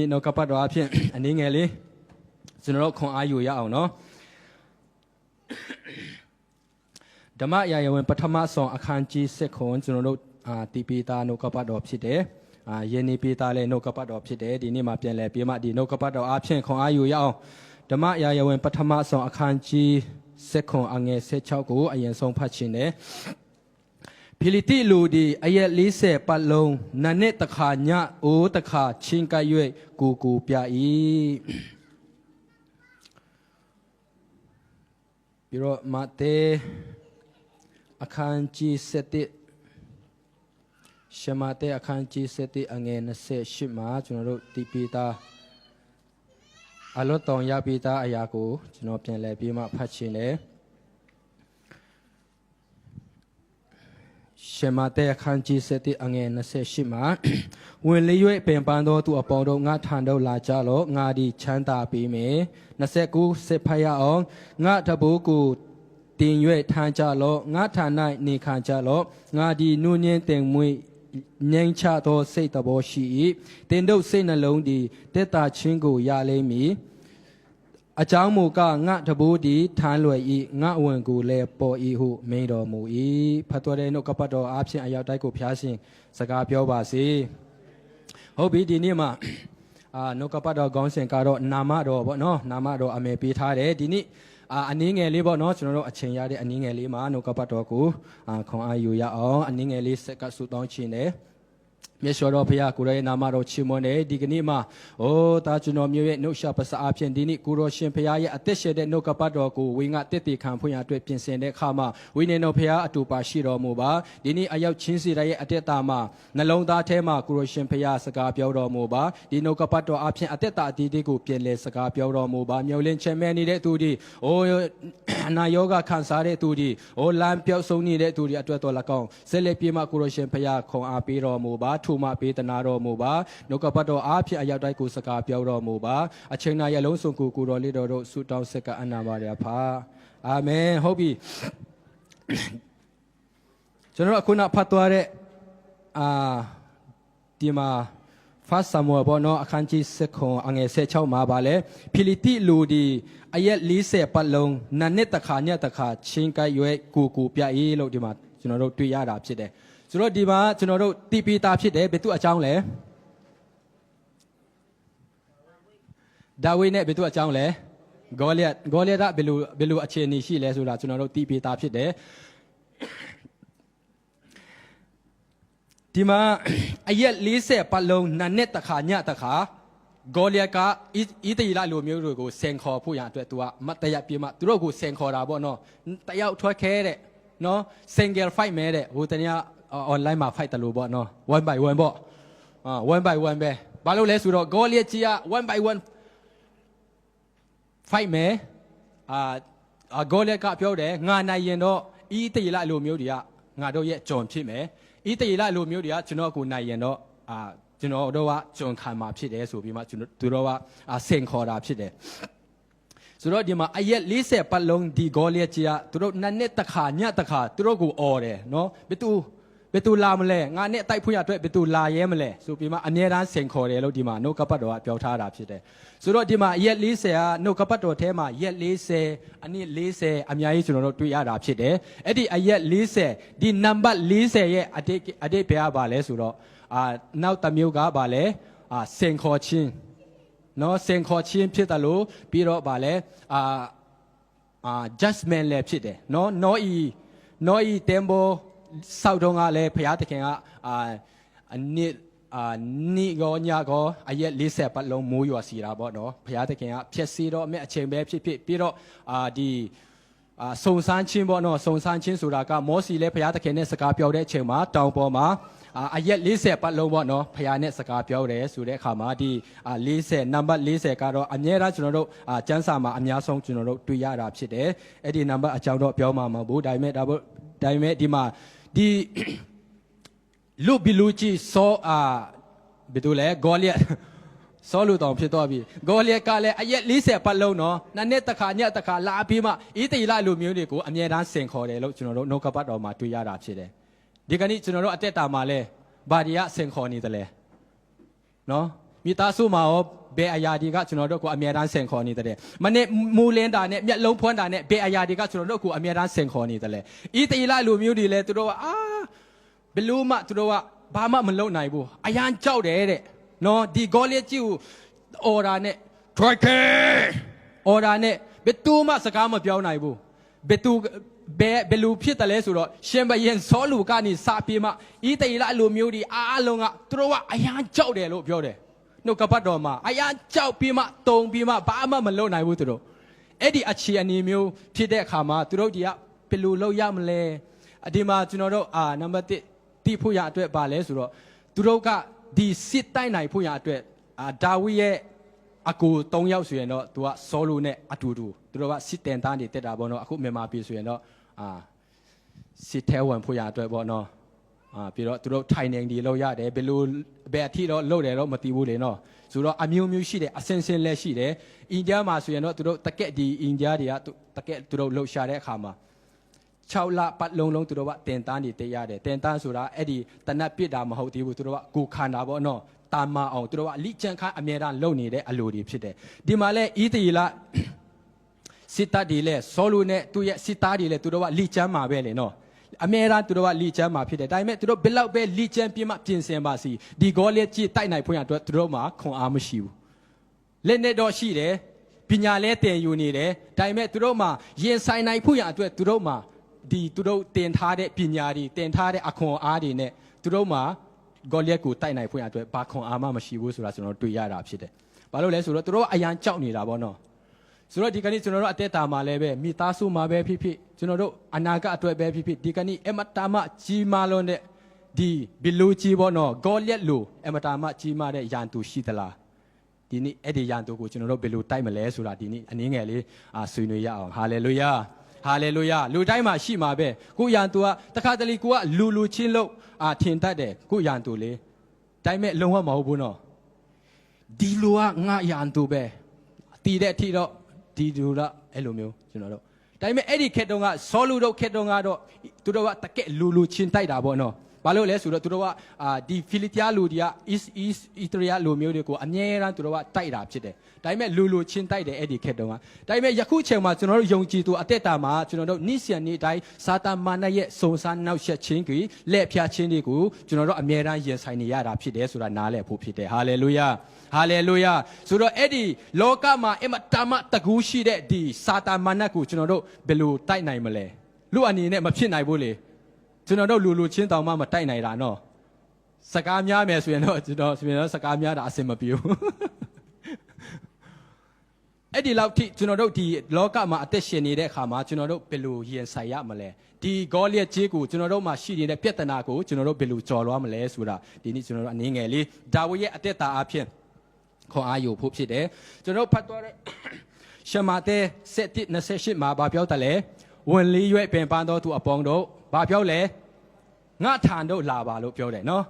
นี่นกกระปัดว่าเพียงอันนี้ไงลิส่วนเราคงอายุยาวเนาะธรรมะยายวันปฐมสองอาคารจีเสกคนส่วนเราตีปีตานกกระปัดดอกพิเดเย็นนี้ปีตาเลยนกกระปัดดอกพิเดดีนี่มาเปลี่ยนแหล่ปีมาดีนกกระปัดดอกอาเพียงของอายุยาวธรรมะยายวันปฐมสองอาคารจีเสกคนอังเงเสกเช้ากูอายังทรงพัชชินเดพิลิติลูดีอายะลิเสปัลลงนันเนตขาญะโอตขาชิงกายเวกูปยาอีบิโรมาเตอาคารจีเสติชมาเตอาคารจีเสติอังเงนเสชิมาจุนรุติปีตาอารมณ์ตองยาปีตาอายากูจุนเปลี่ยนแหล่ปีมาพัชชินเลเชมาเตคันจีเสติอังเงนเสชิมาวันเลี้ยเป็นปานโดตัวปองโดงาทันโดลาจาโลงาดีชันตาปีเมนเสกูเสพยาองงาทบูกูติงเวทันจาโลงาทานายนิคันจาโลงาดีนูเนียนเต็งมวยยังชาโตเสตบอชีเต็นโดเสนลงดีเตตาชิงกูยาเลมีอาจารย์มูกางะทบูดีทานรวยอีงะวันกูเลปออีหูเมดอมูอีพัตัวเรนกกปัดดออาเพียงอายาวได้กูพยาสิงสกาเปียวบาสีฮอบีดีนี่มานกกปัดดอกองเสียงการนามาดอบ่เนาะนามาดออเมปีท้าเดดีนี่อันนี้ไงลีบ่เนาะကျွန်တော်တို့အချိန်ရတဲ့อันนี้ไงลีမှာနုကပတ်တော်ကိုခွန်အာယူရအောင်อันนี้ไงลีစက်ကဆူတောင်းခြင်းနဲ့မြေလျှော်တော်ဖရာကိုရဲ့နာမတော်ချီးမွမ်းတယ်ဒီကနေ့မှာတာကျွန်တော်မျိုးရဲ့နှုတ်ရှာပစာအဖြစ်ဒီနေ့ကိုရောရှင်ဖရာရဲ့အသက်ရှည်တဲ့နှုတ်ကပတ်တော်ကိုဝိငါတက်တည်ခံဖွင့်ရအတွက်ပြင်ဆင်တဲ့အခါမှာဝိနေတော်ဖရာအတူပါရှိတော်မူပါဒီနေ့အရောက်ချင်းစီရဲ့အတက်တာမှာနှလုံးသားထဲမှာကိုရောရှင်ဖရာစကားပြောတော်မူပါဒီနှုတ်ကပတ်တော်အဖြစ်အတက်တာအတီးကိုပြင်လဲစကားပြောတော်မူပါမျောလင်းချမ်းမဲနေတဲ့သူဒီအနာယောဂခံစားတဲ့သူဒီလမ်းပြောက်ဆုံးနေတဲ့သူဒီအတွက်တော်၎င်းဆက်လက်ပြေးမှကိုရောရှင်ဖရာခွန်အားပေးတော်မူပါထူမပေးတနာတော်မူပါနှုတ်ကပတ်တော်အားဖြင့်အရောက်တိုင်းကိုစကားပြောတော်မူပါအချိန်နာရလုံးစုံကိုတော်လေးတော်တို့ဆုတောင်းဆက်ကအနာပါရဖာအာမင်ဟုတ်ပြီကျွန်တော်အခုနဖတ်သွားတဲ့ဒီမှာFirst Samuel ဘောနော်အခန်းကြီး7ခွန်အငယ်16မှာပါလေဖိလိတိလူဒီအရက်40ပတ်လုံးနာနှစ်တခါညတခါချင်းကရွယ်ကိုပြအေးလို့ဒီမှာကျွန်တော်တို့တွေ့ရတာဖြစ်တယ်ဆိုတော့ဒီမှာကျွန်တော်တို့တိပိတာဖြစ်တယ်ဘယ်သူအကြောင်းလဲဒါဝိနဲ့ဘယ်သူအကြောင်းလဲဂေါလိယကဘယ်လိုအခြေအနေရှိလဲဆိုတာကျွန်တော်တို့တိပိတာဖြစ်တယ်ဒီမှာအရက်40ပတ်လုံးနာနဲ့တခါညတခါဂေါလိယကဣသရေလလူမျိုးတွေကိုဆင်ခေါ်ဖို့ရအတွက်သူကမတ်တရပြေမသူတို့ကိုဆင်ခေါ်တာပေါ့နော်တယောက်ထွက်ခဲတဲ့နော် single fight မဲတဲ့ဟိုတနေ့online မှာ fight တယ်လို့ပေါ့နော် one by one ပေါ့one by one ပဲဘာလို့လဲဆိုတော့ဂေါလိယကြီးက one by one fight မဲဂေါလိယကပြောတယ်ငါနိုင်ရင်တော့ဣသရေလလူမျိုးတွေကငါတို့ရဲ့ဂျွန်ဖြစ်မယ်ဣသရေလလူမျိုးတွေကကျွန်တော်ကိုနိုင်ရင်တော့ကျွန်တော်တို့ကဂျွန်ခံမှာဖြစ်တယ်ဆိုပြီးမှသူတို့ကဆင်ခေါ်တာဖြစ်တယ်ဆိုတော့ဒီမှာအရက်40ပတ်လုံးဒီဂေါလိယကြီးကသူတို့နှစ်တခါညတခါသူတို့ကိုអော်တယ်နော်ဘယ်သူလာမလဲငါနဲ့တိုက်ဖွင့်ရအတွက်ဘယ်သူလာရဲမလဲဆိုပြီးမှအမြဲတမ်းဆင်ခေါ်တယ်လို့ဒီမှာနှုတ်ကပတ်တော်ကပြောထားတာဖြစ်တယ်ဆိုတော့ဒီမှာရက်40ကနှုတ်ကပတ်တော်ထဲမှာရက်40အနည်း40အများကြီးကျွန်တော်တို့တွေ့ရတာဖြစ်တယ်အဲ့ဒီအရက်40ဒီနံပါတ်40ရဲ့အတိတ်ဘယ်ကပါလဲဆိုတော့နောက်တစ်မျိုးကပါလဲဆင်ခေါ်ခြင်းနော်ဆင်ခေါ်ခြင်းဖြစ်တယ်လို့ပြီးတော့ပါလဲjudgment လည်းဖြစ်တယ်နော်နောဤtempleစောက်တော့ကလည်းဘုရားသခင်ကအနိကောညကောအရက်40ပတ်လုံးမိုးရွာစီတာပေါ့နော်ဘုရားသခင်ကဖြည့်စီတော့အမြအချိန်ပဲဖြစ်ပြီးတော့ဒီစုံစမ်းခြင်းပေါ့နော်စုံစမ်းခြင်းဆိုတာကမောစီလည်းဘုရားသခင်နဲ့စကားပြောတဲ့အချိန်မှာတောင်ပေါ်မှာအရက်40ပတ်လုံးပေါ့နော်ဘုရားနဲ့စကားပြောတယ်ဆိုတဲ့အခါမှာဒီ40နံပါတ်40ကတော့အမြဲတမ်းကျွန်တော်တို့ကျမ်းစာမှာအများဆုံးကျွန်တော်တို့တွေ့ရတာဖြစ်တယ်အဲ့ဒီနံပါတ်အကြောင်းတော့ပြောမှာမဟုတ်ဘူးဒါပေမဲ့ဒီမှာဒီလူဘီလူချီစောဘယ်သူလဲဂေါလိယစောလူတောင်ဖြစ်တော့ပြီဂေါလိယကလည်းအရက်40ပတ်လုံးနော်နှစ်တခါညတခါလာပြီးမှဣသရေလလူမျိုးတွေကိုအမြဲတမ်းဆင်ခေါ်တယ်လို့ကျွန်တော်တို့နှုတ်ကပတ်တော်မှာတွေ့ရတာဖြစ်တယ်ဒီကနေ့ကျွန်တော်တို့အတက်တာမှာလဲဘာဒီကဆင်ခေါ်နေတယ်လဲနော် မိသားစုမှာရောဘယ်အရာတွေကကျွန်တော်တို့ကိုအမြဲတမ်းဆင်ခေါ်နေတယ်မနဲ့မူလင်းတာနဲ့မျက်လုံးဖွင့်တာနဲ့ဘယ်အရာတွေကကျွန်တော်တို့ကိုအမြဲတမ်းဆင်ခေါ်နေတယ်ဤတေလလူမျိုးတွေလည်းသူတို့ကဘလို့မှသူတို့ကဘာမှမလုပ်နိုင်ဘူးအရန်ကြောက်တယ်တဲ့နော်ဒီဂေါလိယက်ကြီးကိုအော်ဒါနဲ့ Troike အော်ဒါနဲ့ဘယ်သူမှစကားမပြောနိုင်ဘူးဘယ်သူဘယ်လူဖြစ်တယ်လဲဆိုတော့ရှင်ဘရင်ဆောလူကနေစာပြေမှဤတေလလူမျိုးတွေအားလုံးကသူတို့ကအရန်ကြောက်တယ်လို့ပြောတယ်နှုတ်ကပတ်တော်မှာအရန်ကြောက်ပြီးမှတုံပြီးမှဘာမှမလုပ်နိုင်ဘူးသူတို့အဲ့ဒီအခြေအနေမျိုးဖြစ်တဲ့အခါမှာသူတို့ဒီကဘယ်လိုလုပ်ရမလဲအဒီမှာကျွန်တော်တို့နံပါတ်1တိဖို့ရအတွက်ပါလဲဆိုတော့သူတို့ကဒီစစ်တိုက်နိုင်ဖို့ရအတွက်ဒါဝိရဲ့အကူ3ယောက်ဆိုရင်တော့သူကဆောလူနဲ့အတူတူသူတို့ကစစ်တန်တန်းတွေတက်တာပေါ့နော်အခုမြန်မာပြည်ဆိုရင်တော့စစ်ထဲဝင်ဖို့ရအတွက်ပေါ့နော်ပြီးတော့သူတို့ထိုင်နေဒီလောက်ရတယ်ဘယ်လိုဘယ်အထိတော့လုပ်တယ်တော့မသိဘူးလေနော်ဆိုတော့အမျိုးမျိုးရှိတယ်အစင်စင်လည်းရှိတယ်အိန္ဒိယမှာဆိုရင်တော့သူတို့တကက်ဒီအိန္ဒိယတွေကတကက်သူတို့လှုပ်ရှားတဲ့အခါမှာ6လပတ်လုံးသူတို့ကတင်တန်းတွေတက်ရတယ်တင်တန်းဆိုတာအဲ့ဒီတနတ်ပစ်တာမဟုတ်သေးဘူးသူတို့ကကိုခန္ဓာပေါ့နော်တာမအောင်သူတို့ကအလိကျန်ခန်းအမြဲတမ်းလုပ်နေတဲ့အလိုတွေဖြစ်တယ်ဒီမှာလဲဤတီလာစစ်သားတွေလဲဆောလူနဲ့သူရဲ့စစ်သားတွေလဲသူတို့ကလိကျမ်းမှာပဲလေနော်အမြဲတမ်းသူတို့ကလိကျမ်းမှာဖြစ်တယ်ဒါပေမဲ့သူတို့ဘယ်လောက်ပဲလိကျမ်းပြမှပြင်ဆင်ပါစီဒီဂေါလိယက်ကြီးတိုက်နိုင်ဖို့ရအတွက်သူတို့မှာခွန်အားမရှိဘူးလက်နဲ့တော့ရှိတယ်ပညာလဲတင်ယူနေတယ်ဒါပေမဲ့သူတို့မှာရင်ဆိုင်နိုင်ဖို့ရအတွက်သူတို့မှာဒီသူတို့တင်ထားတဲ့ပညာတွေတင်ထားတဲ့အခွန်အားတွေနဲ့သူတို့မှာဂေါလိယက်ကိုတိုက်နိုင်ဖို့ရအတွက်ဘာခွန်အားမှမရှိဘူးဆိုတာကျွန်တော်တွေ့ရတာဖြစ်တယ်ဘာလို့လဲဆိုတော့သူတို့အရန်ကြောက်နေတာပေါ့နော်ဆိုတော့ဒီကနေ့ကျွန်တော်တို့အသက်တာမှာလည်းပဲမိသားစုမှာပဲဖြစ်ဖြစ်ကျွန်တော်တို့အနာဂတ်အတွက်ပဲဖြစ်ဖြစ်ဒီကနေ့အမတာမကြီးမားလွန်းတဲ့ဒီဘီလူကြီးပေါ့နော်ဂေါလိယက်လိုအမတာမကြီးမားတဲ့ယန်သူရှိသလားဒီနေ့အဲ့ဒီယန်သူကိုကျွန်တော်တို့ဘယ်လိုတိုက်မလဲဆိုတာဒီနေ့အနည်းငယ်လေးဆွေးနွေးရအောင်ဟာလေလုယာဟာလေလုယာလူတိုင်းမှာရှိမှာပဲကိုယန်သူကတခါတလေကိုကလူချင်းလို့ထင်တတ်တယ်ကိုယန်သူလေဒါပေမဲ့လုံးဝမဟုတ်ဘူးနော်ဒီလူကငါယန်သူပဲတည်တဲ့အထိတော့ဒီလူကအဲ့လိုမျိုးကျွန်တော်တို့ဒါပေမဲ့အဲ့ဒီခေတ်တုန်းကဆောလူတို့ခေတ်တုန်းကတော့သူတို့ကတကက်လူချင်းတိုက်တာပေါ့နော်ဘာလို့လဲဆိုတော့သူတို့ကဒီဖိလိတီးလူတွေက East Italia လူမျိုးတွေကိုအမြဲတမ်းသူတို့ကတိုက်တာဖြစ်တယ်ဒါပေမဲ့လူချင်းတိုက်တယ်အဲ့ဒီခေတ်တုန်းကဒါပေမဲ့ယခုချိန်မှာကျွန်တော်တို့ယုံကြည်သူအသက်တာမှာကျွန်တော်တို့နိစ္စနေ့တိုင်းစာတာမာနရဲ့စုံစမ်းနှောက်ယှက်ခြင်းကြီးလက်ဖြာခြင်းတွေကိုကျွန်တော်တို့အမြဲတမ်းရင်ဆိုင်နေရတာဖြစ်တယ်ဆိုတာနားလည်ဖို့ဖြစ်တယ်ဟာလေလုယာဟာလေလုယာဆိုတော့အဲ့ဒီလောကမှာအမတမတကူရှိတဲ့ဒီစာတာမာနကိုကျွန်တော်တို့ဘယ်လိုတိုက်နိုင်မလဲလူအနေနဲ့မဖြစ်နိုင်ဘူးလေကျွန်တော်တို့လူချင်းတောင်မှမတိုက်နိုင်တာနော်စကားများမယ်ဆိုရင်တော့ကျွန်တော်ဆိုရင်တော့စကားများတာအဆင်မပြေဘူးအဲ့ဒီလောက်ထိကျွန်တော်တို့ဒီလောကမှာအသက်ရှင်နေတဲ့အခါမှာကျွန်တော်တို့ဘယ်လိုရင်ဆိုင်ရမလဲဒီဂေါလိယက်ကြီးကိုကျွန်တော်တို့မှာရှိနေတဲ့ပြဿနာကိုကျွန်တော်တို့ဘယ်လိုကျော်လွှားမလဲဆိုတာဒီနေ့ကျွန်တော်တို့အနေငယ်လေးဒါဝိရဲ့အသက်တာအဖြစ်ခွန်အားယူဖို့ဖြစ်တယ်ကျွန်တော်ဖတ်သွားတဲ့ရှမာသဲ7:28မှာဘာပြောတယ်လဲဝင်လေးရွက်ပင်ပန်းတော်သူအပေါင်းတို့ဘာပြောလဲငါထံတို့လာပါလို့ပြောတယ်နော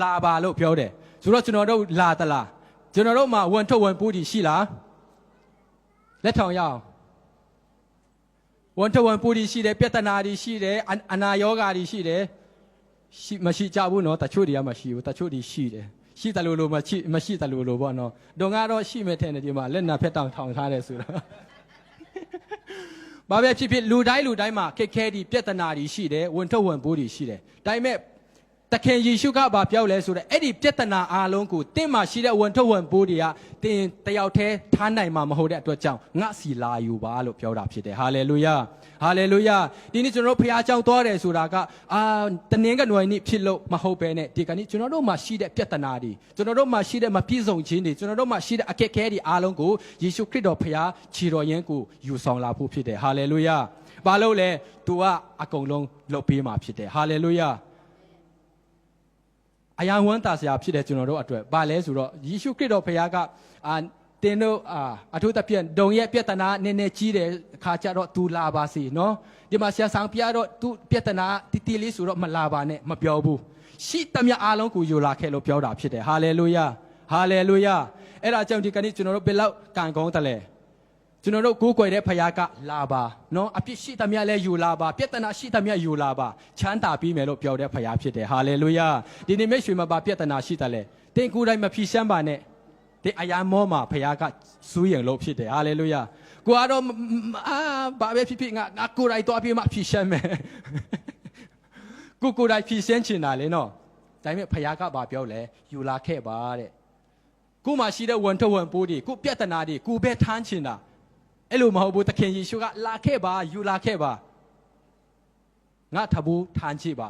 ်လာပါလို့ပြောတယ်ဆိုတော့ကျွန်တော်တို့လာသလားကျွန်တော်တို့မှာဝင်ထုတ်ဝင်ပိုးကြီးရှိလားလက်ထောင်ရအောင်ဝန်ထဝန်ပူရီရှိတယ်ပြဿနာတွေရှိတယ်အနာယောဂါတွေရှိတယ်မရှိကြဘူးနော်တချို့တွေကမရှိဘူးတချို့တွေရှိတယ်ရှိတယ်လို့မရှိတယ်လို့ပေါ့နော်တုံကတော့ရှိမဲ့တဲ့နေဒီမှာလက်နာဖက်တောင်ထောင်ထားတယ်ဆိုတော့ဘာပဲဖြစ်လူတိုင်းမှာခက်ခဲဒီပြဿနာတွေရှိတယ်ဝန်ထုတ်ဝန်ပူးတွေရှိတယ်ဒါပေမဲ့တခင်ယေရှုကဘာပြောလဲဆိုတော့အဲ့ဒီပြဿနာအားလုံးကိုတင့်မှာရှိတဲ့ဝန်ထုတ်ဝန်ပိုးတွေကတင်တယောက်တည်းထားနိုင်မှာမဟုတ်တဲ့အတွက်ကြောင့်ငါစီလာယူပါလို့ပြောတာဖြစ်တယ်ဟာလေလုယာဟာလေလုယာဒီနေ့ကျွန်တော်တို့ဖခင်ကြောင့်သွားတယ်ဆိုတာကတနင်္ဂနွေနေ့ဖြစ်လို့မဟုတ်ပဲနဲ့ဒီကနေ့ကျွန်တော်တို့မှာရှိတဲ့ပြဿနာတွေကျွန်တော်တို့မှာရှိတဲ့မပြည့်စုံခြင်းတွေကျွန်တော်တို့မှာရှိတဲ့အခက်အခဲတွေအားလုံးကိုယေရှုခရစ်တော်ဖခင်ခြေတော်ရင်းကိုယူဆောင်လာဖို့ဖြစ်တယ်ဟာလေလုယာဘာလို့လဲ तू ကအကုန်လုံးလုပ်ပေးမှာဖြစ်တယ်ဟာလေလုယာအယံဝန်တာဆရာဖြစ်တဲ့ကျွန်တော်တို့အတွက်ဘာလဲဆိုတော့ယေရှုခရစ်တော်ဖခင်ကတင်တို့အထူးသဖြင့်ဒုံရဲ့ပြဿနာနည်းနည်းကြီးတယ်ခါကြတော့ तू လာပါစီနော်ဒီမှာဆရာဆောင်ပြတော့ तू ပြဿနာတီလေးဆိုတော့မလာပါနဲ့မပြောဘူးရှိသမျှအားလုံးကိုယူလာခဲ့လို့ပြောတာဖြစ်တယ်ဟာလေလုယာဟာလေလုယာအဲ့ဒါကြောင့်ဒီကနေ့ကျွန်တော်တို့ဘယ်လောက်ကံကောင်းတယ်လဲကျွန်တော်တို့ကိုးကွယ်တဲ့ဖခင်ကလာပါနော်အပြစ်ရှိသမျှလဲယူလာပါပြဿနာရှိသမျှယူလာပါချမ်းသာပြီးမယ်လို့ပြောတဲ့ဖခင်ဖြစ်တယ်ဟာလေလုယာဒီနေ့မိတ်ဆွေမှာပါပြဿနာရှိတယ်လဲတင်ကိုယ်တိုင်မဖြေရှင်းပါနဲ့ တဲ့အာယာမောမှာဖခင်ကစူးရင်လို့ဖြစ်တယ်ဟာလေလုယာကိုကတော့ဘာပဲဖြစ်ဖြစ်ငါကိုယ်တိုင်တော့ပြီးမှဖြစ်ရှင်းမယ်ကိုယ်တိုင်ဖြစ်ရှင်းချင်တာလေနော်ဒါပေမဲ့ဖခင်ကဘာပြောလဲယူလာခဲ့ပါတဲ့ကိုမှရှိတဲ့ဝန်ထဝန်ပိုးတွေကိုပြဿနာတွေကိုပဲထမ်းချင်တာအဲ့လိုမဟုတ်ဘူးသခင်ယေရှုကလာခဲ့ပါယူလာခဲ့ပါငါထဘူးထမ်းကြည့်ပါ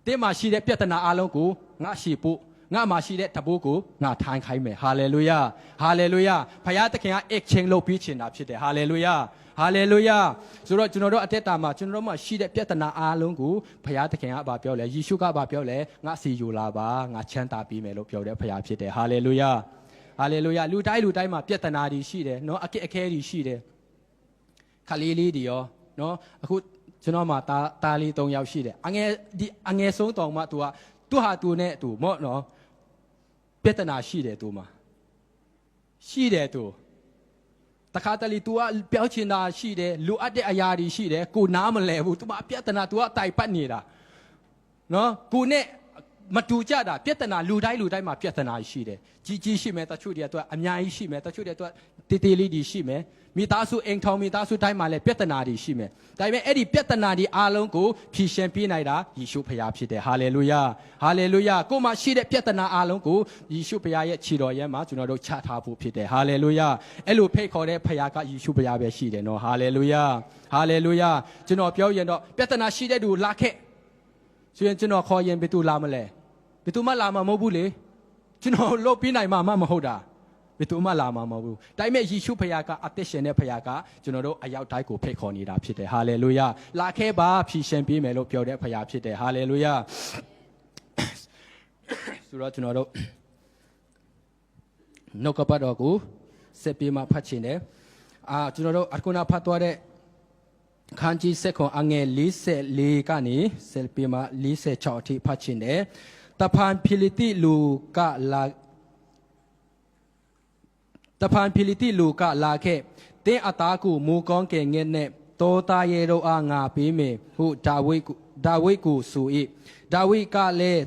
တင်းမှာရှိတဲ့ပြဿနာအလုံးကိုငါရှိဖို့ငါမှာရှိတဲ့တဘိုးကိုငါထမ်းခိုင်းမယ်ဟာလေလုယာဟာလေလုယာဖခင်သခင်က exchange လုပ်ပြီးချင်တာဖြစ်တယ်ဟာလေလုယာဟာလေလုယာဆိုတော့ကျွန်တော်တို့အသက်တာမှာကျွန်တော်တို့မှာရှိတဲ့ပြဿနာအလုံးကိုဖခင်သခင်ကဘာပြောလဲယေရှုကဘာပြောလဲငါစီယူလာပါငါချမ်းသာပေးမယ်လို့ပြောတဲ့ဖခင်ဖြစ်တယ်ဟာလေလုယာဟာလေလုယာလူတိုင်းမှာပြဿနာတွေရှိတယ်နော်အခဲတွေရှိတယ်ခလေးလေးတွေရောနော်အခုကျွန်တော်မှာတားလေး3ယောက်ရှိတယ်အငယ်ဆုံးတောင်မှသူကသူဟာသူနဲ့သူမော့နော်ပြဿနာရှိတယ်သူမှာရှိတယ်သူတခါတလေ तू ကပြောချင်တာရှိတယ်လိုအပ်တဲ့အရာတွေရှိတယ်ကိုနားမလဲဘူး तू မှာပြဿနာ तू ကတိုင်ပတ်နေတာနော်ကိုနဲ့မတူကြတာပြဿနာလူတိုင်းမှာပြဿနာရှိတယ်ကြီးရှိမယ်တချို့တွေက तू အများကြီးရှိမယ်တချို့တွေက तू တေးလေးတွေရှိမယ်မိသားစုအိမ်ထောင်မိသားစုတိုင်းမှာလည်းပြဿနာတွေရှိမယ်ဒါပေမဲ့အဲ့ဒီပြဿနာတွေအားလုံးကိုဖြေရှင်းပေးနိုင်တာယေရှုဖခင်ဖြစ်တယ်ဟာလေလုယာဟာလေလုယာကိုမှရှိတဲ့ပြဿနာအားလုံးကိုယေရှုဖခင်ရဲ့ခြေတော်ရဲမှာကျွန်တော်တို့ချထားဖို့ဖြစ်တယ်ဟာလေလုယာအဲ့လိုဖိတ်ခေါ်တဲ့ဖခင်ကယေရှုဖခင်ပဲရှိတယ်နော်ဟာလေလုယာဟာလေလုယာကျွန်တော်ပြောရင်တော့ပြဿနာရှိတဲ့သူလာခဲ့ဆိုရင်ကျွန်တော်ခေါ်ရင်ဘယ်သူလာမလဲဘယ်သူမှလာမှာမဟုတ်ဘူးလေကျွန်တော်လုပ်ပြီးနိုင်မှာမဟုတ်တာဘယ်သူမှလာမှာမဟုတ်ဘူးဒါပေမဲ့ယေရှုဖခင်ကအသက်ရှင်တဲ့ဖခင်ကကျွန်တော်တို့အရောက်တိုင်းကိုဖိတ်ခေါ်နေတာဖြစ်တယ်ဟာလေလုယာလာခဲ့ပါဖြည့်ရှင်ပေးမယ်လို့ပြောတဲ့ဖခင်ဖြစ်တယ်ဟာလေလုယာဆိုတော့ကျွန်တော်တို့နှုတ်ကပတ်တော်ကိုဆက်ပြီးမှဖတ်ချင်တယ်ကျွန်တော်တို့အခုနဖတ်သွားတဲ့ခန်းကြီးဆက်ခွန်အငယ်44ကနေဆက်ပြီးမှ46အထိဖတ်ချင်တယ်တဖန်ဖိလိတိလူကလာခဲ့တင်းအသားကိုမူကောင်းကဲငဲ့နဲ့တောသားရဲတို့အားငါပေးမယ်ဟုဒါဝိဒ်ကိုဆို၏ဒါဝိဒ်ကလည်း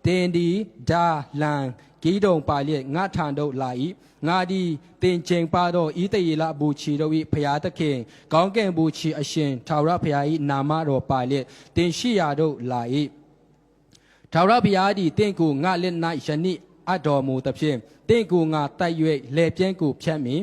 တင်းဒီဒါလန်ဂီဒုံပါလျက်ငါထံတို့လာ၏ငါဒီတင်ချိန်ပါတော့ဤတရေလဘူချီတို့၏ဖျားသခင်ကောင်းကင်ဘူချီအရှင်ထာဝရဘုရား၏နာမတော်ပါလျက်တင်ရှိရာတို့လာ၏ထာဝရဘုရားသည်တင့်ကိုငါလက်၌ယနေ့အတော်မူသဖြင့်တင့်ကိုငါတိုက်၍လေပြင်းကိုဖြတ်မည်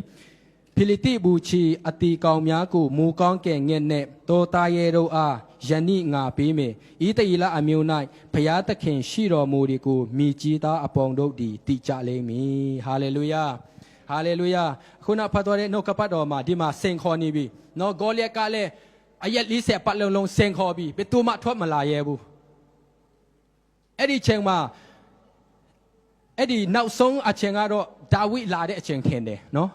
ဖိလိတိဘူချီအတီကောင်များကိုမူကောင်းကဲ့ငဲ့နှင့်တောသားရဲတို့အားယနေ့ငါပေးမည်ဤတည်လအမျိုး၌ဘုရားသခင်ရှိတော်မူသည်ကိုမိကြီးသားအပေါင်းတို့သည်တည်ကြလိမ့်မည်ဟာလေလုယာဟာလေလုယာခုနဖတ်တော်တဲ့နှုတ်ကပတ်တော်မှာဒီမှာစင်ခေါ်နေပြီနော်ဂေါလိယကလည်းအရက်40ပတ်လုံးစင်ခေါ်ပြီးဘယ်သူမှထွက်မလာရဲဘူးအဲ့ဒီချိန်မှာအဲ့ဒီနောက်ဆုံးအချိန်ကတော့ဒါဝိဒ်လာတဲ့အချိန်ထင်တယ်နော်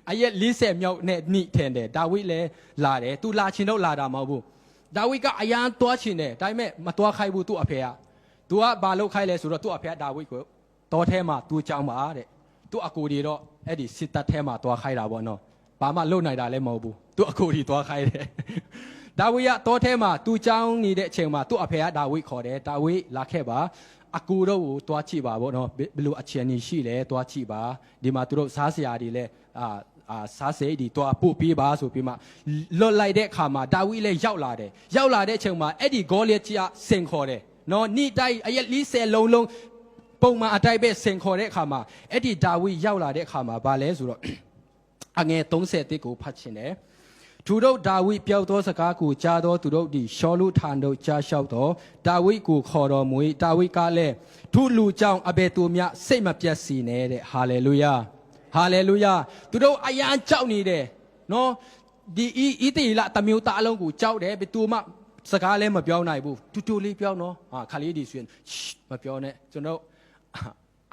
အရက်40မြောက်နဲ့နှိထင်တယ်ဒါဝိဒ်လည်းလာတယ်သူလာချင်တော့လာတာမဟုတ်ဘူးဒါဝိဒ်ကအရန်တွားချင်တယ်ဒါပေမဲ့မတွားခိုင်းဘူးသူ့အဖေကသူကဘာလုပ်ခိုင်းလဲဆိုတော့သူ့အဖေကဒါဝိဒ်ကိုတောထဲမှာသူ့ကြောင်းပါတဲ့သူ့အကိုတွေတော့အဲ့ဒီစစ်တပ်ထဲမှာတွားခိုင်းတာပေါ့နော်ဘာမှလုပ်နိုင်တာလည်းမဟုတ်ဘူးသူ့အကိုတွေတွားခိုင်းတယ်ဒါဝိဒ်ကတောထဲမှာသူ့ကြောင်းနေတဲ့အချိန်မှာသူ့အဖေကဒါဝိဒ်ခေါ်တယ်ဒါဝိဒ်လာခဲ့ပါအကူတို့ကိုတွားကြည့်ပါဗောနော်ဘယ်လိုအခြေအနေရှိလဲတွားကြည့်ပါဒီမှာသူတို့စားစရာတွေလဲစားစရိတ်တွေတွားပို့ပေးပါဆိုပြီးမှလွတ်လိုက်တဲ့အခါမှာဒါဝိဒ်လည်းရောက်လာတဲ့အချိန်မှာအဲ့ဒီဂေါလိယကြီးကစင်ခေါ်တယ်နော်နိတိုက်အရက်40လုံးပုံမှန်အတိုင်းပဲစင်ခေါ်တဲ့အခါမှာအဲ့ဒီဒါဝိဒ်ရောက်လာတဲ့အခါမှာဗာလဲဆိုတော့အငယ်31ကိုဖတ်ချင်တယ်သူတို့ဒါဝိဒ်ပြောသောစကားကိုကြားသောသူတို့သည်ရှောလုထံသို့ကြားလျှောက်သောဒါဝိဒ်ကိုခေါ်တော်မူ၏ဒါဝိဒ်ကလည်းသူလူကြောင့်အဘယ်သူမျှစိတ်မပြတ်စေနဲ့တဲ့ဟာလေလုယာဟာလေလုယာသူတို့အယံကြောက်နေတယ်နော်ဒီဤတေလတမျိုးသားအလုံးကိုကြောက်တယ်ဘယ်သူမှစကားလည်းမပြောနိုင်ဘူးတူလေးပြောနော်ခါလေးဒီဆိုရင်မပြောနဲ့ကျွန်တော်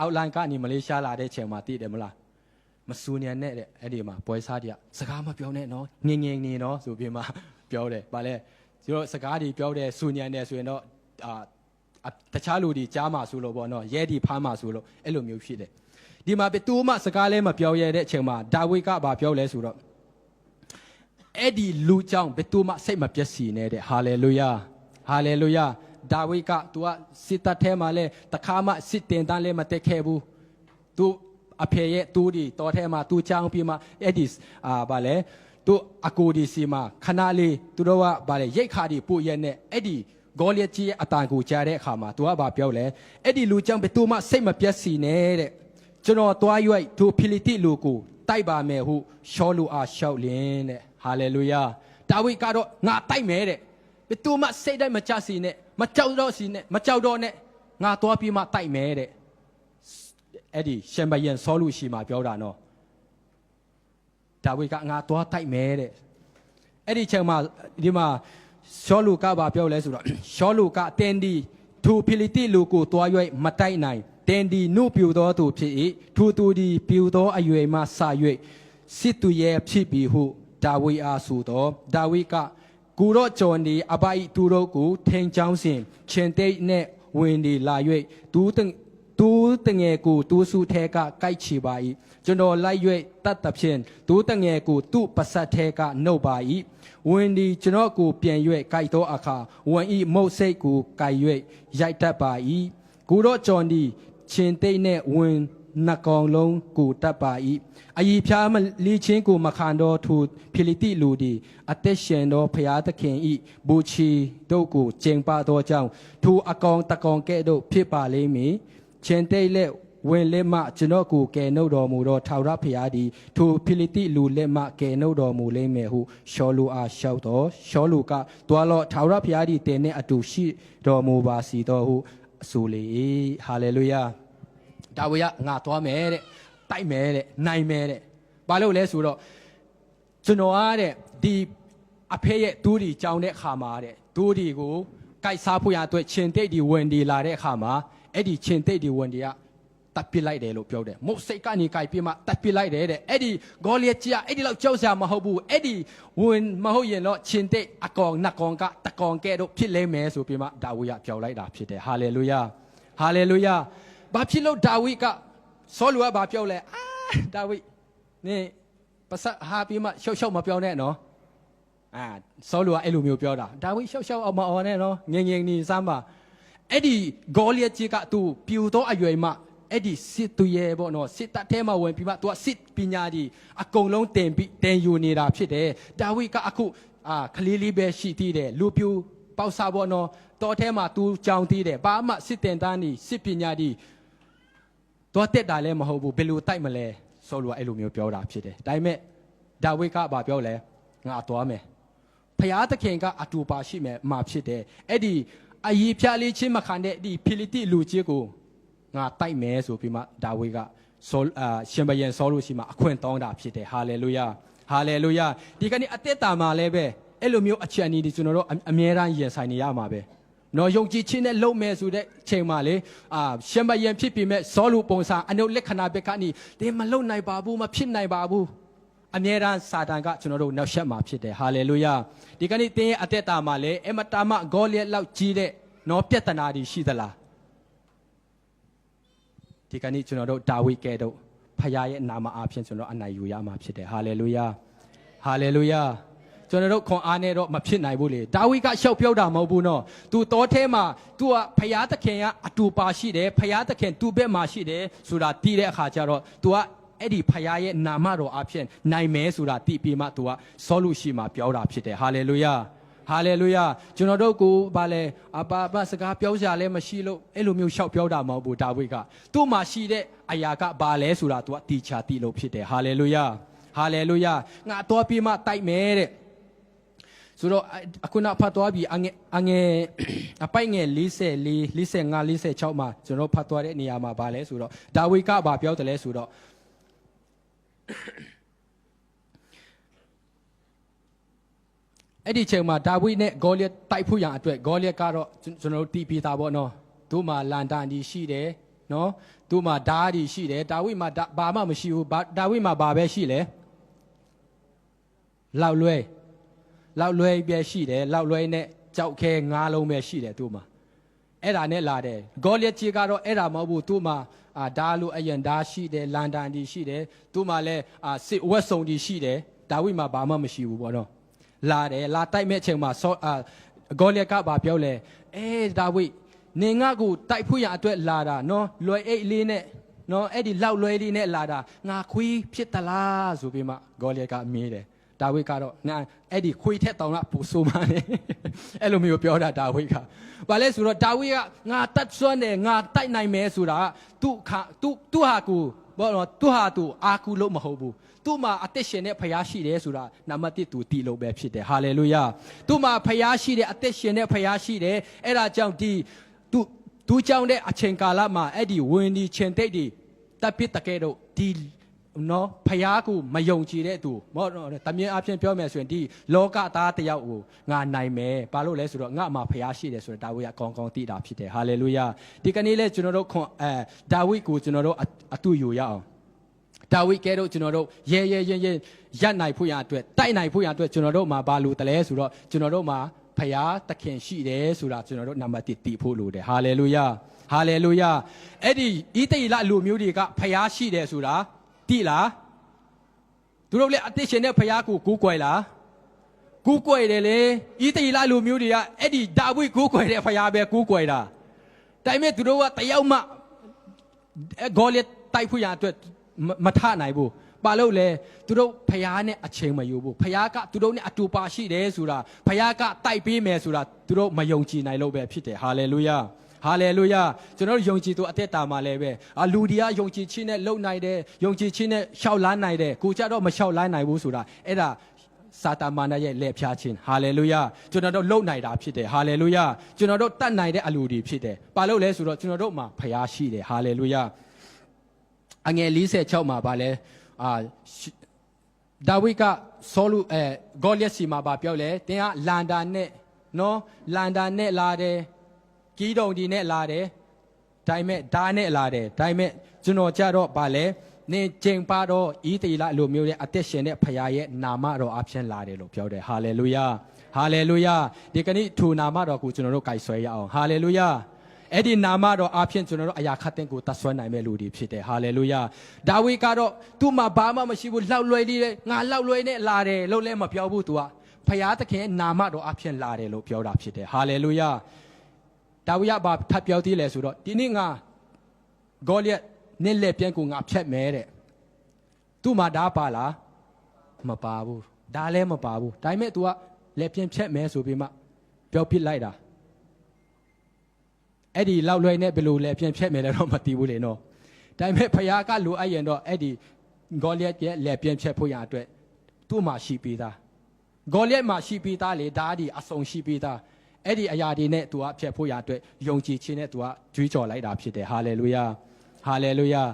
အောက်လိုင်းကနေမလေးရှားလာတဲ့ချိန်မှာတည်တယ်မလားမစူညံနဲ့တဲ့အဲ့ဒီမှာပွဲစားတွေကစကားမပြောနဲ့နော်ငင်နေနော်ဆိုပြီးမှပြောတယ်ဗာလဲကျတော့စကားတွေပြောတယ်စူညံတယ်ဆိုရင်တော့တခြားလူတွေကြားမှာဆိုလို့ပေါ့နော်ရဲဒီဖမ်းမှာဆိုလို့အဲ့လိုမျိုးဖြစ်တယ်ဒီမှာဘယ်သူမှစကားလည်းမပြောရတဲ့အချိန်မှာဒါဝိဒ်ကဘာပြောလဲဆိုတော့အဲ့ဒီလူကြောင့်ဘယ်သူမှစိတ်မပြတ်စီနဲ့တဲ့ဟာလေလုယာဟာလေလုယာဒါဝိဒ်က तू ကစစ်တပ်ထဲမှာလဲတခါမှစစ်တင်တန်းလည်းမတက်ခဲ့ဘူး तू အဖေရဲ့တူဒီတော်ထဲမှာတူချောင်းပြီးမှအဲ့ဒီဗာလေသူအကူဒီစီမှာခဏလေးသူတို့ကဗာလေရိတ်ခါဒီပို့ရက်နဲ့အဲ့ဒီဂေါလျက်ကြီးရဲ့အတန်ကိုကြားတဲ့အခါမှာသူကဗာပြောလဲအဲ့ဒီလူကြောင့်ပဲသူမစိတ်မပြတ်စီနဲ့တဲ့ကျွန်တော်တွားရွိုက်သူဖိလိတိလူကိုတိုက်ပါမယ်ဟုရှောလူအားရှောက်လင်းတဲ့ဟာလေလုယာဒါဝိဒ်ကတော့ငါတိုက်မယ်တဲ့ဘယ်သူမှစိတ်တိုင်းမချစီနဲ့မကြောက်တော့စီနဲ့မကြောက်တော့နဲ့ငါတွားပြီးမှတိုက်မယ်တဲ့အဲ့ဒီရှင်ဘယံဆောလူရှိမှပြောတာနော်ဒါဝိဒ်ကငါတွားတိုက်မယ်တဲ့အဲ့ဒီချိန်မှာဒီမှာရှောလူကဘာပြောလဲဆိုတော့ရှောလူကတင်ဒီသူဖိလိတိလူကိုတွားရွိုက်မတိုက်နိုင်တင်ဒီနုပြူသောသူဖြစ်၏သူသူဒီပြူသောအရွယ်မှစ၍စစ်သူရဲ့ဖြစ်ပြီးဟုဒါဝိဒ်အားဆိုတော့ဒါဝိဒ်ကကူတော့ကြော်နေအပိုက်သူတို့ကိုထိန်ချောင်းစဉ်ချင်းတိတ်နဲ့ဝင်နေလာ၍သူတငယ်ကိုသူစုထဲကကိုက်ချီပါ၏ကျွန်တော်လိုက်၍တတ်သဖြင့်သူတငယ်ကိုသူ့ပါဆက်ထဲကနှုတ်ပါ၏ဝင်ဒီကျွန်တော်ကိုပြန်၍ကိုက်သောအခါဝန်ဤမုတ်စိတ်ကိုကိုက်၍ရိုက်တတ်ပါ၏ကူတော့ကြော်နေချင်းတိတ်နဲ့ဝင်နှကောင်လုံးကိုတတ်ပါ၏အယီဖြားမလီချင်းကိုမခံတော်သူဖိလိတိလူဒီအသက်ရှင်တော်ဖျားသခင်ဤဘူချီတို့ကိုကျင့်ပါသောကြောင့်သူအကောင်တကောင်ကဲ့သို့ဖြစ်ပါလိမ့်မည်ချင်းတိတ်လက်ဝင်လက်မှကျွန်တော်ကိုကယ်နှုတ်တော်မူသောထာဝရဖျားသည်သူဖိလိတိလူလက်မှကယ်နှုတ်တော်မူလိမ့်မယ်ဟုရှောလူအားလျှောက်တော်ရှောလူကတွားလောထာဝရဖျားသည်တင်နှင့်အတူရှိတော်မူပါစီတော်ဟုအဆိုလေဟာလေလုယာဒါဝိဒ်ကငါသွားမယ်တဲ့တိုက်မယ်တဲ့နိုင်မယ်တဲ့ဘာလို့လဲဆိုတော့ကျွန်တော်အားတဲ့ဒီအဖေရဲ့ဒူးဒီကြောင်တဲ့အခါမှာတဲ့ဒူးဒီကိုကိုက်စားဖို့ရအတွက်ချင်းတိတ်ဒီဝင်ဒီလာတဲ့အခါမှာအဲ့ဒီချင်းတိတ်ဒီဝင်ဒီကတပ်ပစ်လိုက်တယ်လို့ပြောတယ်မုတ်စိတ်ကနေကိုက်ပြီးမှတပ်ပစ်လိုက်တယ်တဲ့အဲ့ဒီဂေါလျက်ကြီးကအဲ့ဒီလောက်ကြောက်စရာမဟုတ်ဘူးအဲ့ဒီဝင်မဟုတ်ရင်တော့ချင်းတိတ်အကောင်နှစ်ကောင်ကတကောင်ကဲတော့ဖြစ်လိမ့်မယ်ဆိုပြီးမှဒါဝိဒ်ကပြောလိုက်တာဖြစ်တယ်ဟာလေလုယာဟာလေလုယာဘာဖြစ်လို့ဒါဝိဒ်ကဆောလူကဘာပြောလဲဒါဝိဒ်နင်ပါစဟာပြီးမှရှောက်ရှောက်မပြောနဲ့နော်ဆောလူကအဲ့လိုမျိုးပြောတာဒါဝိဒ်ရှောက်ရှောက်အောင်မအောင်နဲ့နော်ငင်နေစမ်းပါအဲ့ဒီဂေါလျက်ကြီးကသူပြူသောအရွယ်မှအဲ့ဒီစစ်သူရဲ့ပေါ့နော်စစ်တပ်ထဲမှာဝင်ပြီးမှသူကစစ်ပညာကြီးအကုန်လုံးတင်ယူနေတာဖြစ်တယ်ဒါဝိဒ်ကအခုခလေးလေးပဲရှိသေးတယ်လူပြူပေါက်စားပေါ့နော်တော်ထဲမှာသူကြောင်သေးတယ်ဘာမှစစ်တင်တန်းကြီးစစ်ပညာကြီးတော့တက်တာလည်းမဟုတ်ဘူးဘယ်လိုတိုက်မလဲဆောလူကအဲ့လိုမျိုးပြောတာဖြစ်တယ်ဒါပေမဲ့ဒါဝိဒ်ကဘာပြောလဲငါသွားမယ်ဖျားသခင်ကအတူပါရှိမယ်မှာဖြစ်တယ်အဲ့ဒီအယီဖြားလေးချင်းမခံတဲ့ဒီဖိလိတိလူကြီးကိုငါတိုက်မယ်ဆိုပြီးမှဒါဝိဒ်ကရှင်ဘယံဆောလူရှိမှအခွင့်တောင်းတာဖြစ်တယ်ဟာလေလုယာဟာလေလုယာဒီကနေ့အသက်တာမှာလည်းပဲအဲ့လိုမျိုးအချက်အနည်းတွေကျွန်တော်တို့အမြဲတမ်းရင်ဆိုင်နေရမှာပဲနော်ယုံကြည်ခြင်းနဲ့လုံမဲ့ဆိုတဲ့ချိန်မှာလေရှင်ဘယံဖြစ်ပြီးမဲ့ဇောလူပုံစံအနုလက္ခဏာဘက်ကနေဒီမလုံနိုင်ပါဘူးမဖြစ်နိုင်ပါဘူးအမြဲတမ်းစာတန်ကကျွန်တော်တို့နောက်ဆက်မှာဖြစ်တယ်ဟာလေလုယာဒီကနေ့သင်ရဲ့အသက်တာမှာလေအမတာမဂေါလျက်လောက်ကြီးတဲ့နော်ပြဿနာတွေရှိသလားဒီကနေ့ကျွန်တော်တို့ဒါဝိဒ်ကဲတို့ဖခင်ရဲ့နာမအားဖြင့်ကျွန်တော်အနိုင်ယူရမှာဖြစ်တယ်ဟာလေလုယာဟာလေလုယာကျွန်တော်တို့ခွန်အားနဲ့တော့မဖြစ်နိုင်ဘူးလေဒါဝိဒ်ကရှောက်ပြောတာမဟုတ်ဘူးနော်သူတော်ထဲမှာသူကဖခင်သခင်ကအတူပါရှိတယ်ဖခင်သခင်သူ့ဘက်မှာရှိတယ်ဆိုတာတည်တဲ့အခါကျတော့သူကအဲ့ဒီဖခင်ရဲ့နာမတော်အားဖြင့်နိုင်မယ်ဆိုတာတည်ပြီးမှသူကဆောလူရှိမှပြောတာဖြစ်တယ်ဟာလေလုယာဟာလေလုယာကျွန်တော်တို့ကိုဗာလဲဘာစကားပြောကြလဲမရှိလို့အဲ့လိုမျိုးရှောက်ပြောတာမဟုတ်ဘူးဒါဝိဒ်ကသူ့မှာရှိတဲ့အရာကဘာလဲဆိုတာသူကတီချာတီလို့ဖြစ်တယ်ဟာလေလုယာဟာလေလုယာငါတော်ပြီးမှတိုက်မယ်တဲ့ဆိုတော့အခုနောက်ဖတ်သွားပြီးအငယ်အပိုက်ငယ်44 45 46မှာကျွန်တော်ဖတ်သွားတဲ့နေရာမှာဗာလဲဆိုတော့ဒါဝိဒ်ကဗာပြောတယ်လဲဆိုတော့အဲ့ဒီချိန်မှာဒါဝိဒ်နဲ့ဂေါလျက်တိုက်ဖို့ရန်အတွက်ဂေါလျက်ကတော့ကျွန်တော်တို့တီးပြီးသားပေါ့နော်သူ့မှာလန်တန်ကြီးရှိတယ်နော်သူ့မှာဓာတ်ကြီးရှိတယ်ဒါဝိဒ်မှာဘာမှမရှိဘူးဒါဝိဒ်မှာဘာပဲရှိလဲလောက်လွဲပဲရှိတယ်လောက်လွဲနဲ့ကြောက်ခဲငါးလုံးပဲရှိတယ်သူ့မှာအဲ့ဒါနဲ့လာတယ်ဂေါလျက်ကြီးကတော့အဲ့ဒါမဟုတ်ဘူးသူ့မှာဓာတ်လိုအယံဓာတ်ရှိတယ်လန်တန်ကြီးရှိတယ်သူ့မှာလည်းစစ်ဝက်စုံကြီးရှိတယ်ဒါဝိဒ်မှာဘာမှမရှိဘူးပေါ့နော်လာတယ်လာတိုက်မဲ့ချိန်မှာဂေါလျက်ကဘာပြောလဲဒါဝိဒ်နေငါကိုတိုက်ဖို့ရအတွက်လာတာနော်လွယ်အိတ်လေးနဲ့ နော်အဲ့ဒီလောက်လွဲလေးနဲ့လာတာငါခွေးဖြစ်သလားဆိုပြီးမှဂေါလိယကမေးတယ်ဒါဝိဒ်ကတော့ငါအဲ့ဒီခွေးထက်တောင်ကပူဆိုးမှန်းတယ်အဲ့လိုမျိုးပြောတာဒါဝိဒ်ကဘာလဲဆိုတော့ဒါဝိဒ်ကငါတတ်စွမ်းတယ်ငါတိုက်နိုင်မယ်ဆိုတာသူဟာကူဘောတော့သူဟာသူအာကူလို့မဟုတ်ဘူးသူ့မှာအသက်ရှင်တဲ့ဖခင်ရှိတယ်ဆိုတာနံပါတ်1သူတည်လို့ပဲဖြစ်တယ်ဟာလေလုယာသူ့မှာဖခင်ရှိတယ်အသက်ရှင်တဲ့ဖခင်ရှိတယ်အဲ့ဒါကြောင့်ဒီသူကြောင့်တဲ့အချိန်ကာလမှာအဲ့ဒီဝင်ဒီချိန်တိတ်ဒီတပ်ပစ်တကယ်တော့ဒီနော်ဖျားကိုမယုံကြည်တဲ့သူမောတမင်အဖြစ်ပြောမယ်ဆိုရင်ဒီလောကသားတယောက်ကိုငါနိုင်မယ်ဘာလို့လဲဆိုတော့ငါမှာဖျားရှိတယ်ဆိုတော့ဒါဝိဒ်ကကောင်းကောင်းသိတာဖြစ်တယ်ဟာလေလုယာဒီကနေ့လဲကျွန်တော်တို့ဒါဝိဒ်ကိုကျွန်တော်တို့အတူယူရအောင်ဒါဝိဒ်ကဲတော့ကျွန်တော်တို့ရဲရပ်နိုင်ဖို့ရအတွက်တိုက်နိုင်ဖို့ရအတွက်ကျွန်တော်တို့မှာဘာလို့တလဲဆိုတော့ကျွန်တော်တို့မှာဖျားသခင်ရှိတယ်ဆိုတာကျွန်တော်တို့နံပါတ်1တည်ဖို့လိုတယ်ဟာလေလုယာဟာလေလုယာအဲ့ဒီဣသရေလလူမျိုးတွေကဖျားရှိတယ်ဆိုတာတိလားသူတို့လည်းအသက်ရှင်တဲ့ဖျားကိုကူးကွယ်လားကူးကွယ်တယ်လေဣသရေလလူမျိုးတွေကအဲ့ဒီဒါဝိဒ်ကူးကွယ်တဲ့ဖျားပဲကူးကွယ်တာဒါပေမဲ့သူတို့ကတယောက်မှဂေါလိယတိုက်ဖို့ရအတွက်မထနိုင်ဘူးပါလို့လေသူတို့ဖျားနဲ့အချိန်မယူဘူးဖျားကသူတို့နဲ့အတူပါရှိတယ်ဆိုတာဖျားကတိုက်ပေးမယ်ဆိုတာသူတို့မယုံကြည်နိုင်လို့ပဲဖြစ်တယ်ဟာလေလုယာဟာလေလုယာကျွန်တော်တို့ယုံကြည်သူအသက်တာမှာလည်းပဲလူတွေကယုံကြည်ခြင်းနဲ့လုံနိုင်တယ်ယုံကြည်ခြင်းနဲ့ရှောက်လန်းနိုင်တယ်ကိုကြတော့မရှောက်လန်းနိုင်ဘူးဆိုတာအဲ့ဒါစာတာမာနရဲ့လက်ဖြားခြင်းဟာလေလုယာကျွန်တော်တို့လုံနိုင်တာဖြစ်တယ်ဟာလေလုယာကျွန်တော်တို့တတ်နိုင်တဲ့အလူတွေဖြစ်တယ်ဘာလို့လဲဆိုတော့ကျွန်တော်တို့မှာဖျားရှိတယ်ဟာလေလုယာအငယ်46မှာပါလဲဒါဝိဒ်ကဆောလူဂေါလိယစီမှာပါပြောလဲတင်းကလန်ဒါနဲ့နော်လန်ဒါနဲ့လာတယ်ကီးတုံဒီနဲ့လာတယ်ဒါပေမဲ့ဓာနဲ့လာတယ်ဒါပေမဲ့ကျွန်တော်ကြတော့ဗာလဲနင်ကျင်ပါတော့ဤတေလလူမျိုးရဲ့အသက်ရှင်တဲ့ဖခင်ရဲ့နာမတော်အဖြစ်လာတယ်လို့ပြောတယ်ဟာလေလုယာဟာလေလုယာဒီကနေ့ထိုနာမတော်ကိုကျွန်တော်တို့ကြိုက်ဆွဲရအောင်ဟာလေလုယာအဲ့ဒီနာမတော်အဖြစ်ကျွန်တော်တို့အရာခတ်တဲ့ကိုတတ်ဆွဲနိုင်မဲ့လူတွေဖြစ်တယ်ဟာလေလုယာဒါဝိဒ်ကတော့သူ့မှာဘာမှမရှိဘူးလောက်လွယ်လေးငါလောက်လွယ်နဲ့လာတယ်လို့လည်းမပြောဘူးသူကဖခင်သခင်နာမတော်အဖြစ်လာတယ်လို့ပြောတာဖြစ်တယ်ဟာလေလုယာဒါဝိဒ်ဘာထပ်ပြောသေးလဲဆိုတော့ဒီနေ့ငါဂေါလိယနဲ့လက်ပြန်ကိုငါဖြတ်မဲတဲ့သူ့မှာဓာပါလားမပါဘူးဓာလည်းမပါဘူးဒါပေမဲ့ तू ကလက်ပြန်ဖြတ်မဲဆိုပြီးမှပြောပြလိုက်တာအဲ့ဒီလောက်လွယ်နဲ့ဘယ်လိုလက်ပြန်ဖြတ်မဲလဲတော့မသိဘူးလေနော်ဒါပေမဲ့ဖခင်ကလိုအပ်ရင်တော့အဲ့ဒီဂေါလိယရဲ့လက်ပြန်ဖြတ်ဖို့ရအတွက်သူ့မှာရှိပေးသားဂေါလိယမှာရှိပေးသားလေဓာဒီအစုံရှိပေးသားအဲ့ဒီအရာတွေနဲ့ तू ကဖြတ်ဖို့ရအတွက်ယုံကြည်ခြင်းနဲ့ तू ကကြွေးကြော်လိုက်တာဖြစ်တယ်ဟာလေလုယာဟာလေလုယာ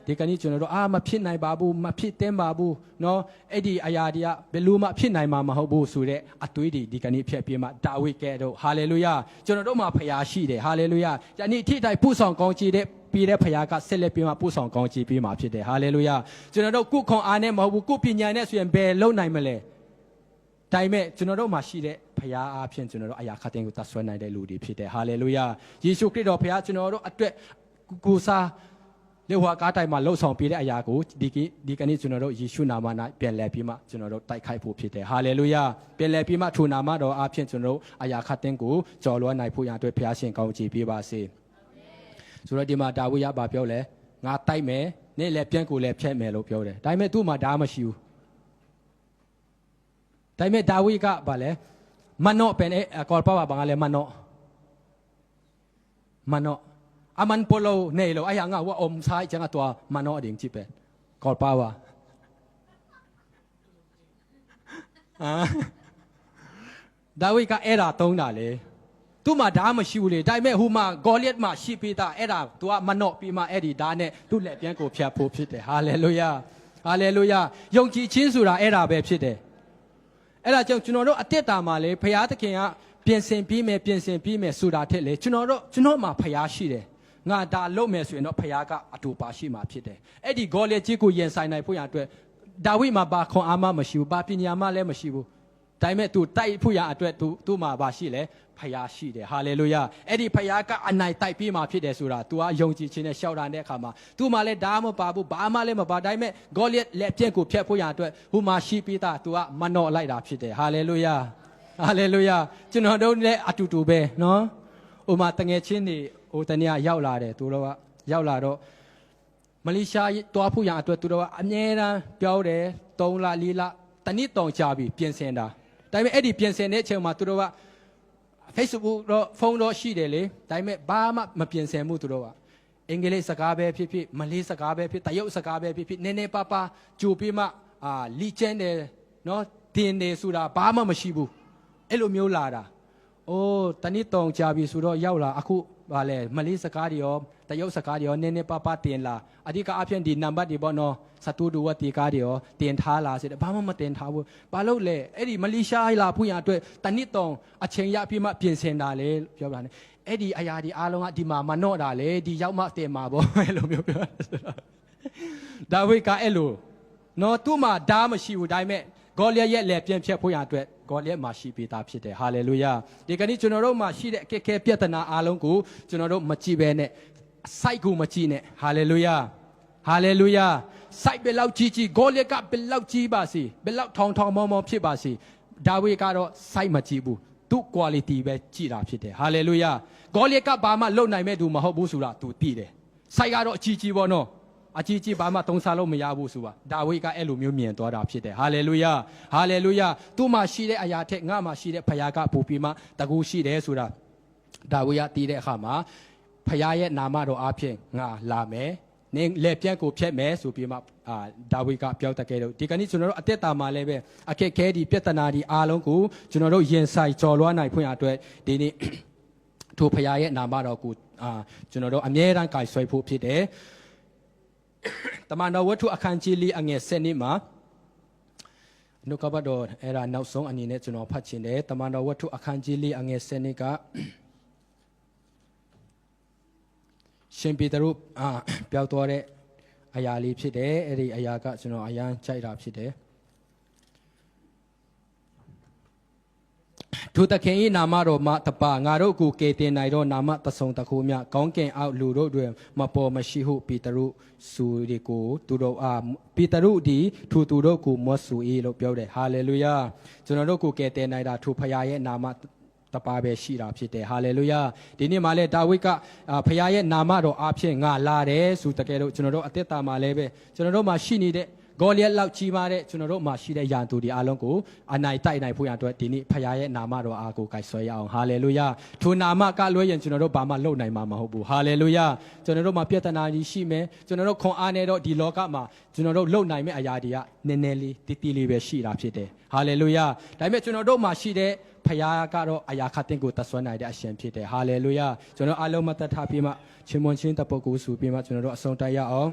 ဒီကနေ့ကျွန်တော်တို့မဖြစ်နိုင်ပါဘူးမဖြစ်သင့်ပါဘူးเนาะအဲ့ဒီအရာတွေကဘယ်လိုမှဖြစ်နိုင်မှာမဟုတ်ဘူးဆိုတဲ့အသွေးတွေဒီကနေ့ဖြတ်ပြီးမှဒါဝိဒ်ကဲတော့ဟာလေလုယာကျွန်တော်တို့မှာဖခင်ရှိတယ်ဟာလေလုယာယနေ့ထိတိုင်ပို့ဆောင်ကောင်းချီးတဲ့ပြီးတဲ့ဖခင်ကဆက်လက်ပြီးမှပို့ဆောင်ကောင်းချီးပြီးမှဖြစ်တယ်ဟာလေလုယာကျွန်တော်တို့ကုခွန်အားနဲ့မဟုတ်ဘူးကုပညာနဲ့ဆိုရင်ဘယ်လုံနိုင်မလဲဒါပေမဲ့ကျွန်တော်တို့မှာရှိတဲ့ဖခင်အားဖြင့်ကျွန်တော်တို့အရာခတ်တဲ့ကိုတတ်ဆွဲနိုင်တဲ့လူတွေဖြစ်တယ်ဟာလေလုယာယေရှုခရစ်တော်ဖခင်ကျွန်တော်တို့အတွက်ကိုစားလေဝါကားတိုင်မှာလှုပ်ဆောင်ပေးတဲ့အရာကိုဒီကနေ့ကျွန်တော်တို့ယေရှုနာမ၌ပြန်လည်ပြီးမှကျွန်တော်တို့တိုက်ခိုက်ဖို့ဖြစ်တယ်ဟာလေလုယာပြန်လည်ပြီးမှထိုနာမတော်အားဖြင့်ကျွန်တော်တို့အရာခတ်တဲ့ကိုကြော်လွှမ်းနိုင်ဖို့ရန်အတွက်ဖခင်ရှင်ကောင်းချီးပေးပါစေဆိုတော့ဒီမှာဒါဝိဒ်ကပြောလဲငါတိုက်မယ်နေ့လည်းပြန်ကိုလည်းဖျက်မယ်လို့ပြောတယ်ဒါပေမဲ့သူ့မှာဓာမရှိဘူးဒါပေမဲ့ဒါဝိဒ်ကဗာလဲမနော့ပင်ကောပါဘာငါလဲမနော့aman polo nei lo aya nga wa om sai changa to mano ding chi pe kor pa wa Dawi ka era tong da le tu ma da ma shi bu le dai me hu ma Goliath ma shi pi ta era tu a mano pi ma edi da ne tu let pian ko phyat pho phit de hallelujah hallelujah ယုံကြည်ခြင်းဆိုတာအဲ့ဒါပဲဖြစ်တယ်အဲ့ဒါကြောင့်ကျွန်တော်တို့အသက်တာမှာလေဘုရားသခင်ကပြင်ဆင်ပြီးမယ်ဆိုတာထက်လေကျွန်တော်မှာဖျားရှိတယ်ငါဒါလုပ်မယ်ဆိုရင်တော့ဖျားကအတူပါရှိမှာဖြစ်တယ်အဲ့ဒီဂေါလိယကြီးကိုရင်ဆိုင်နိုင်ဖို့ရအတွက်ဒါဝိဒ်မှာဘာခွန်အားမှမရှိဘူးဘာပညာမှလည်းမရှိဘူးဒါပေမဲ့ तू တိုက်ဖို့ရအတွက် तू မှာဘာရှိလဲဖျားရှိတယ်ဟာလေလုယာအဲ့ဒီဖျားကအနိုင်တိုက်ပြီးမှဖြစ်တယ်ဆိုတာ तू ကယုံကြည်ခြင်းနဲ့ရှောက်တာတဲ့အခါမှာ तू မှာလည်းဒါမှမပါဘူးဘာမှလည်းမပါဒါပေမဲ့ဂေါလိယလက်ပြက်ကိုဖျက်ဖို့ရအတွက်ဟိုမှာရှိပြီးသား तू ကမနှော့လိုက်တာဖြစ်တယ်ဟာလေလုယာဟာလေလုယာကျွန်တော်တို့လည်းအတူတူပဲနော်ဟိုမှာတငယ်ချင်းတွေဟိုတနေ့ရောက်လာတယ်သူတို့ကရောက်လာတော့ မလေးရှားတွားဖို့ရအတွက်သူတို့ကအမြဲတမ်းပြောတယ်3လ4လတနည်းတောင်ကြာပြီပြင်ဆင်တာဒါပေမဲ့အဲ့ဒီပြင်ဆင်တဲ့အချိန်မှာသူတို့က Facebook တော့ဖုန်းတော့ရှိတယ်လေဒါပေမဲ့ဘာမှမပြင်ဆင်ဘူးသူတို့ကအင်္ဂလိပ်စကားပဲဖြစ်ဖြစ်မလေးစကားပဲဖြစ်တရုတ်စကားပဲဖြစ်ဖြစ်နည်းနည်းပါးပါးကြိုပြီးမှလီကျန်းတယ်နော်တင်တယ်ဆိုတာဘာမှမရှိဘူးအဲ့လိုမျိုးလာတာအိုးတနည်းတောင်ကြာပြီဆိုတော့ရောက်လာအခုဗာလဲမလေးစကားတွေရောတရုတ်စကားတွေရောနည်းနည်းပါးပါးတင်လာအဓိကအဖြစ်ဒီနံပါတ်တွေပေါ့နော်စတူဒူဝတီကားတွေရောတင်ထားလာဆိုတော့ဘာမှမတင်ထားဘူးဘာလို့လဲအဲ့ဒီမလေးရှားလာဖို့ရအတွက်တနည်းတောင်အချိန်ရပြီးမှပြင်ဆင်တာလေပြောပြတယ်အဲ့ဒီအရာဒီအားလုံးကဒီမှာမနော့တာလေဒီရောက်မှတင်မှာပေါ့အဲ့လိုမျိုးပြောဆိုတော့ဒါဝိကအဲ့လိုနော်သူ့မှာဓာတ်မရှိဘူးဒါပေမဲ့ဂေါလိယရဲ့လက်ပြန့်ဖြတ်ဖို့ရအတွက်ဂေါလိယမှာရှိပေးတာဖြစ်တယ်ဟာလေလုယာဒီကနေ့ကျွန်တော်တို့မှာရှိတဲ့အခက်အခဲပြဿနာအားလုံးကိုကျွန်တော်တို့မကြည့်ပဲနဲ့စိုက်ကိုမကြည့်နဲ့ဟာလေလုယာဟာလေလုယာစိုက်ဘယ်လောက်ကြီးကြီးဂေါလိယကဘယ်လောက်ကြီးပါစေဘယ်လောက်ထောင်ထောင်မောမောဖြစ်ပါစေဒါဝိကတော့စိုက်မကြည့်ဘူးသူ့ quality ပဲကြည့်တာဖြစ်တယ်ဟာလေလုယာဂေါလိယကဘာမှလုပ်နိုင်မဲ့သူမဟုတ်ဘူးဆိုတာသူသိတယ်စိုက်ကတော့အကြီးကြီးပေါ့နော်အကြီးကြီးဘာမှသုံးစားလို့မရဘူးဆိုတာဒါဝိကအဲ့လိုမျိုးမြင်သွားတာဖြစ်တယ်ဟာလေလုယာဟာလေလုယာသူ့မှာရှိတဲ့အရာထက်ငါ့မှာရှိတဲ့ဖခင်ကပိုပြီးမှတကူရှိတယ်ဆိုတာဒါဝိကတည်တဲ့အခါမှာဖခင်ရဲ့နာမတော်အဖြစ်ငါလာမယ်နင်းလက်ပြတ်ကိုဖျက်မယ်ဆိုပြီးမှဒါဝိကပြောတတ်ခဲ့တော့ဒီကနေ့ကျွန်တော်တို့အသက်တာမှာလည်းပဲအခက်ခဲဒီပြဿနာဒီအားလုံးကိုကျွန်တော်တို့ရင်ဆိုင်ကြော်လွှားနိုင်ဖွင့်ရအတွက်ဒီနေ့ထိုဖခင်ရဲ့နာမတော်ကိုကျွန်တော်တို့အမြဲတမ်းကြိုက်ဆွဲဖို့ဖြစ်တယ်တမန်တော်ဝတ္ထုအခန်းကြီး၄အငယ်7မှာနှုတ်ကပတ်တော်အဲ့ဒါနောက်ဆုံးအနေနဲ့ကျွန်တော်ဖတ်ချင်တယ်တမန်တော်ဝတ္ထုအခန်းကြီး၄အငယ်7ကရှင်ပေတရုပြောက်သွားတဲ့အရာလေးဖြစ်တယ်အဲ့ဒီအရာကကျွန်တော်အရန်ကြိုက်တာဖြစ်တယ်ထိုသခင်၏နာမတော်မှာတပါငါတို့ကိုကယ်တင်နိုင်သောနာမတဆုံတခုမြကောင်းကင်အောက်လူတို့တွင်မပေါ်မရှိဟုပေတရုဆိုဒီကိုသူတို့ပေတရုဒီထိုသူတို့ကိုမောဆူ၏လို့ပြောတယ်ဟာလေလုယာကျွန်တော်တို့ကိုကယ်တင်နိုင်တာထိုဖခင်ရဲ့နာမတပါပဲရှိတာဖြစ်တယ်ဟာလေလုယာဒီနေ့မှာလဲဒါဝိဒ်ကဖခင်ရဲ့နာမတော်အဖြစ်ငါလာတယ်ဆိုတကယ်လို့ကျွန်တော်တို့အသက်တာမှာလည်းပဲကျွန်တော်တို့မှာရှိနေတဲ့ဂေါလိယလောက်ကြီးမားတဲ့ကျွန်တော်တို့မှာရှိတဲ့ယန်သူတွေအားလုံးကိုအနိုင်တိုက်နိုင်ဖို့ရအတွက်ဒီနေ့ဖခင်ရဲ့နာမတော်အားကိုကိုက်ဆွဲရအောင်ဟာလေလုယာထိုနာမကလွှဲရင်ကျွန်တော်တို့ဘာမှလုပ်နိုင်မှာမဟုတ်ဘူးဟာလေလုယာကျွန်တော်တို့မှာပြဿနာကြီးရှိမယ်ကျွန်တော်တို့ခွန်အားနဲ့တော့ဒီလောကမှာကျွန်တော်တို့လုပ်နိုင်မယ့်အရာတွေကနည်းနည်းလေးတိတိလေးပဲရှိတာဖြစ်တယ်ဟာလေလုယာဒါပေမဲ့ကျွန်တော်တို့မှာရှိတဲ့ဖခင်ကတော့အရာခတ်တင်ကိုတဆွမ်းနိုင်တဲ့အရှင်ဖြစ်တယ်ဟာလေလုယာကျွန်တော်အားလုံးမတတ်ထားပြီးမှချင်းမွန်ချင်းတပုတ်ကိုဆိုပြီးမှကျွန်တော်တို့အဆုံးတိုက်ရအောင်